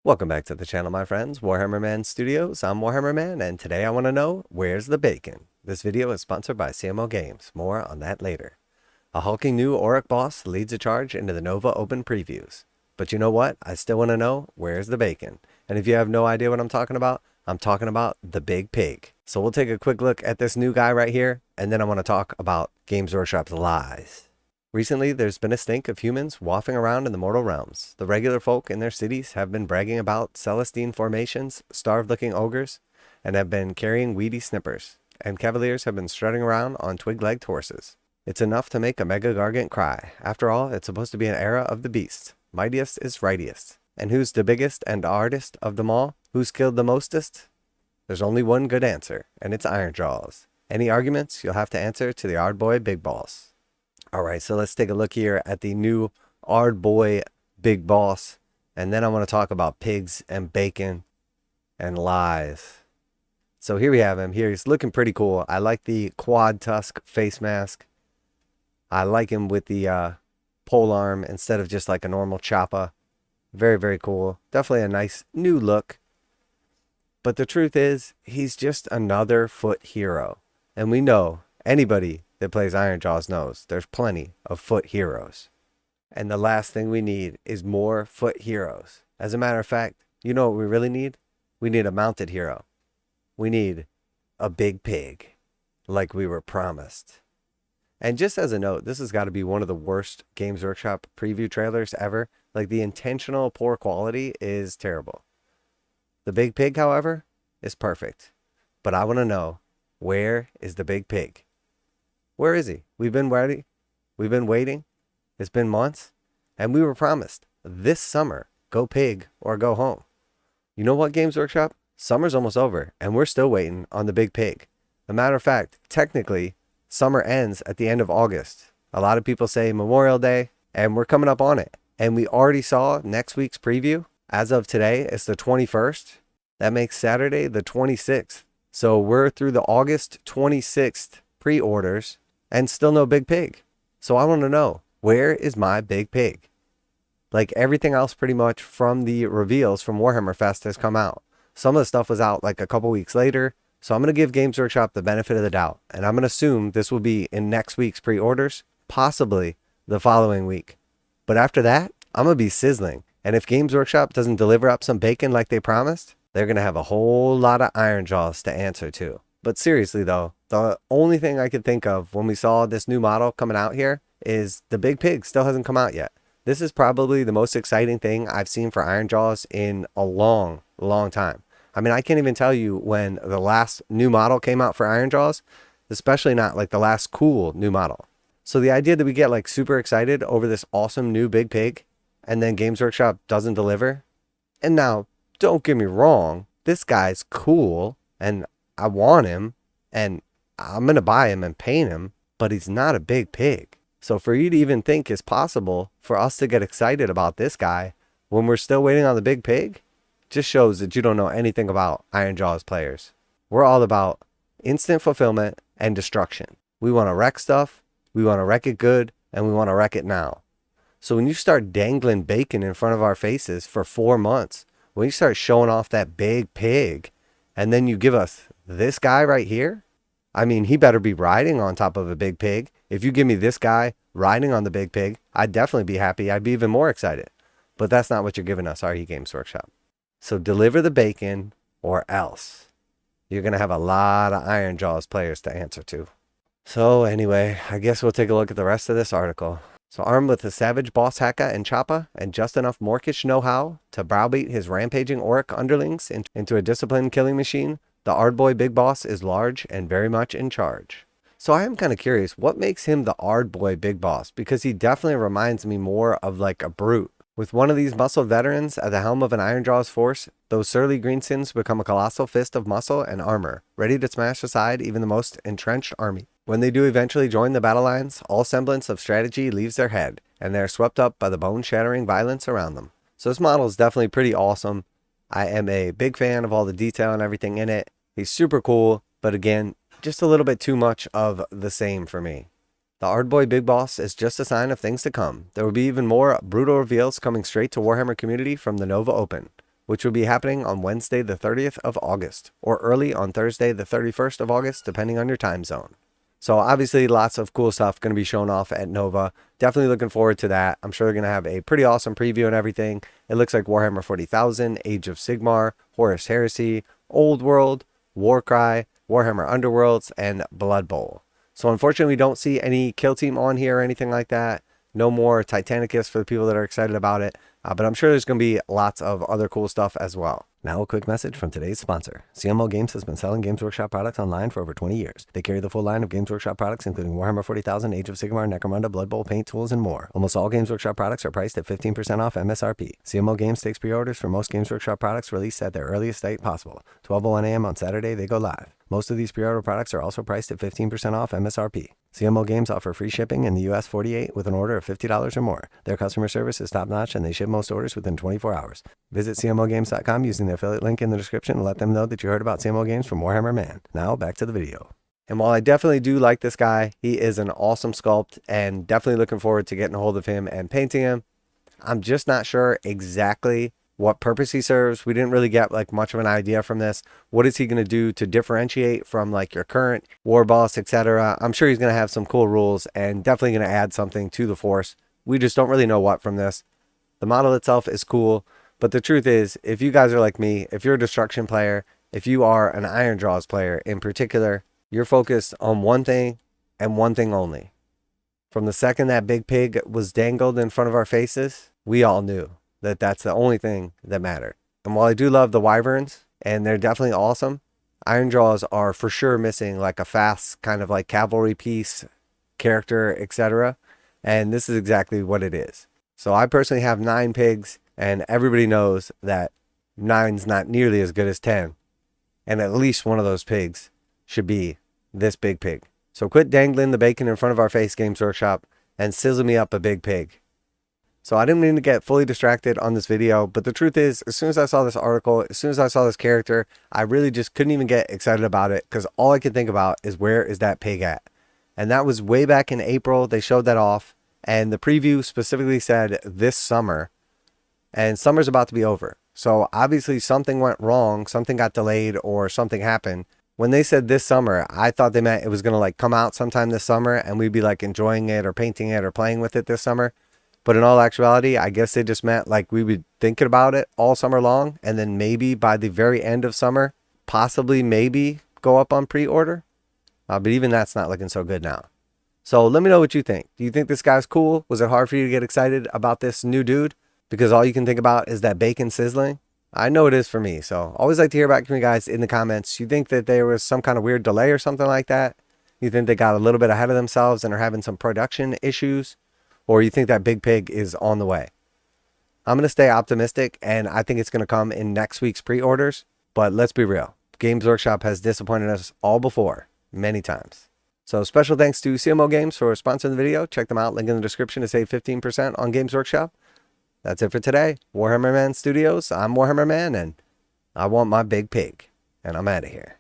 Welcome back to the channel, my friends. Warhammer Man Studios. I'm Warhammer Man, and today I want to know, where's the bacon? This video is sponsored by CMO Games. More on that later. A hulking new orruk boss leads a charge into the Nova Open previews. But you know what? I still want to know, where's the bacon? And if you have no idea what I'm talking about the big pig. So we'll take a quick look at this new guy right here, and then I want to talk about Games Workshop's lies. Recently, there's been a stink of humans wafting around in the mortal realms. The regular folk in their cities have been bragging about Celestine formations, starved-looking ogres, and have been carrying weedy snippers. And cavaliers have been strutting around on twig-legged horses. It's enough to make a mega gargant cry. After all, it's supposed to be an era of the beast. Mightiest is rightiest. And who's the biggest and artist of them all? Who's killed the mostest? There's only one good answer, and it's IronJawz. Any arguments, you'll have to answer to the Ard Boy Big Boss. Alright, so let's take a look here at the new Ard Boy Big Boss. And then I want to talk about pigs and bacon and lies. So here we have him. Here he's looking pretty cool. I like the quad tusk face mask. I like him with the pole arm instead of just like a normal choppa. Very, very cool. Definitely a nice new look. But the truth is, he's just another foot hero. And we know, anybody that plays IronJawz knows, there's plenty of foot heroes. And the last thing we need is more foot heroes. As a matter of fact, you know what we really need? We need a mounted hero. We need a big pig, like we were promised. And just as a note, this has got to be one of the worst Games Workshop preview trailers ever. Like, the intentional poor quality is terrible. The big pig, however, is perfect. But I want to know, where is the big pig? Where is he? We've been waiting. We've been waiting. It's been months. And we were promised this summer, go pig or go home. You know what, Games Workshop? Summer's almost over, and we're still waiting on the big pig. As a matter of fact, technically, summer ends at the end of August. A lot of people say Memorial Day, and we're coming up on it. And we already saw next week's preview. As of today, it's the 21st. That makes Saturday the 26th. So we're through the August 26th pre-orders and still no big pig. So I want to know, where is my big pig? Like, everything else pretty much from the reveals from Warhammer Fest has come out. Some of the stuff was out like a couple weeks later. So I'm going to give Games Workshop the benefit of the doubt. And I'm going to assume this will be in next week's pre-orders, possibly the following week. But after that, I'm going to be sizzling. And if Games Workshop doesn't deliver up some bacon like they promised, they're going to have a whole lot of IronJawz to answer to. But seriously though, the only thing I could think of when we saw this new model coming out here is the big pig still hasn't come out yet. This is probably the most exciting thing I've seen for IronJawz in a long, long time. I mean, I can't even tell you when the last new model came out for IronJawz, especially not like the last cool new model. So the idea that we get like super excited over this awesome new big pig and then Games Workshop doesn't deliver. And now, don't get me wrong, this guy's cool and I want him and I'm going to buy him and paint him, but he's not a big pig. So for you to even think it's possible for us to get excited about this guy when we're still waiting on the big pig, just shows that you don't know anything about IronJawz players. We're all about instant fulfillment and destruction. We want to wreck stuff, we want to wreck it good, and we want to wreck it now. So when you start dangling bacon in front of our faces for 4 months, when you start showing off that big pig, and then you give us this guy right here, I mean, he better be riding on top of a big pig. If you give me this guy riding on the big pig, I'd definitely be happy. I'd be even more excited. But that's not what you're giving us, are you, Games Workshop? So deliver the bacon or else. You're going to have a lot of IronJawz players to answer to. So anyway, I guess we'll take a look at the rest of this article. So armed with a savage boss hacka and choppa and just enough morkish know-how to browbeat his rampaging orruk underlings into a disciplined killing machine, the Ard Boy Big Boss is large and very much in charge. So I am kind of curious, what makes him the Ard Boy Big Boss? Because he definitely reminds me more of like a brute. With one of these muscle veterans at the helm of an IronJawz force, those surly greensins become a colossal fist of muscle and armor, ready to smash aside even the most entrenched army. When they do eventually join the battle lines, all semblance of strategy leaves their head, and they are swept up by the bone-shattering violence around them. So this model is definitely pretty awesome. I am a big fan of all the detail and everything in it. He's super cool, but again, just a little bit too much of the same for me. The Ard Boy Big Boss is just a sign of things to come. There will be even more brutal reveals coming straight to Warhammer community from the Nova Open. which will be happening on Wednesday the 30th of August, or early on Thursday the 31st of August, depending on your time zone. So obviously lots of cool stuff going to be shown off at Nova. Definitely looking forward to that. I'm sure they're going to have a pretty awesome preview and everything. It looks like Warhammer 40,000, Age of Sigmar, Horus Heresy, Old World, Warcry, Warhammer Underworlds, and Blood Bowl. So unfortunately we don't see any kill team on here or anything like that. No more Titanicus for the people that are excited about it. But I'm sure there's going to be lots of other cool stuff as well. Now a quick message from today's sponsor. CMO Games has been selling Games Workshop products online for over 20 years. They carry the full line of Games Workshop products, including Warhammer 40,000, Age of Sigmar, Necromunda, Blood Bowl, paint tools, and more. Almost all Games Workshop products are priced at 15% off MSRP. CMO Games takes pre-orders for most Games Workshop products released at their earliest date possible. 12:01 a.m. on Saturday, they go live. Most of these pre-order products are also priced at 15% off MSRP. CMO Games offer free shipping in the US 48 with an order of $50 or more. Their customer service is top-notch and they ship most orders within 24 hours. Visit CMOGames.com using the affiliate link in the description and let them know that you heard about CMO Games from Warhammer Man. Now back to the video. And while I definitely do like this guy, he is an awesome sculpt and definitely looking forward to getting a hold of him and painting him. I'm just not sure exactly what purpose he serves. We didn't really get like much of an idea from this. What is he going to do to differentiate from like your current war boss, etc.? I'm sure he's going to have some cool rules and definitely going to add something to the force. We just don't really know what from this. The model itself is cool, but the truth is, if you guys are like me, if you're a destruction player, if you are an IronJawz player in particular, you're focused on one thing and one thing only. From the second that big pig was dangled in front of our faces, we all knew that that's the only thing that mattered. And while I do love the wyverns, and they're definitely awesome, IronJawz are for sure missing like a fast kind of like cavalry piece, character, etc. And this is exactly what it is. So I personally have 9 pigs, and everybody knows that 9's not nearly as good as 10. And at least one of those pigs should be this big pig. So quit dangling the bacon in front of our face, Games Workshop, and sizzle me up a big pig. So I didn't mean to get fully distracted on this video, but the truth is, as soon as I saw this article, as soon as I saw this character, I really just couldn't even get excited about it because all I could think about is where is that pig at? And that was way back in April. They showed that off, and the preview specifically said this summer, and summer's about to be over. So obviously something went wrong, something got delayed, or something happened. When they said this summer, I thought they meant it was going to like come out sometime this summer and we'd be like enjoying it or painting it or playing with it this summer. But in all actuality, I guess they just meant like we would thinking about it all summer long, and then maybe by the very end of summer, possibly maybe go up on pre-order. But even that's not looking so good now. So let me know what you think. Do you think this guy's cool? Was it hard for you to get excited about this new dude because all you can think about is that bacon sizzling? I know it is for me. So always like to hear back from you guys in the comments. You think that there was some kind of weird delay or something like that? You think they got a little bit ahead of themselves and are having some production issues? Or you think that big pig is on the way? I'm going to stay optimistic, and I think it's going to come in next week's pre-orders. But let's be real. Games Workshop has disappointed us all before, many times. So special thanks to CMO Games for sponsoring the video. Check them out. Link in the description to save 15% on Games Workshop. That's it for today. Warhammer Man Studios. I'm Warhammer Man, and I want my big pig. And I'm out of here.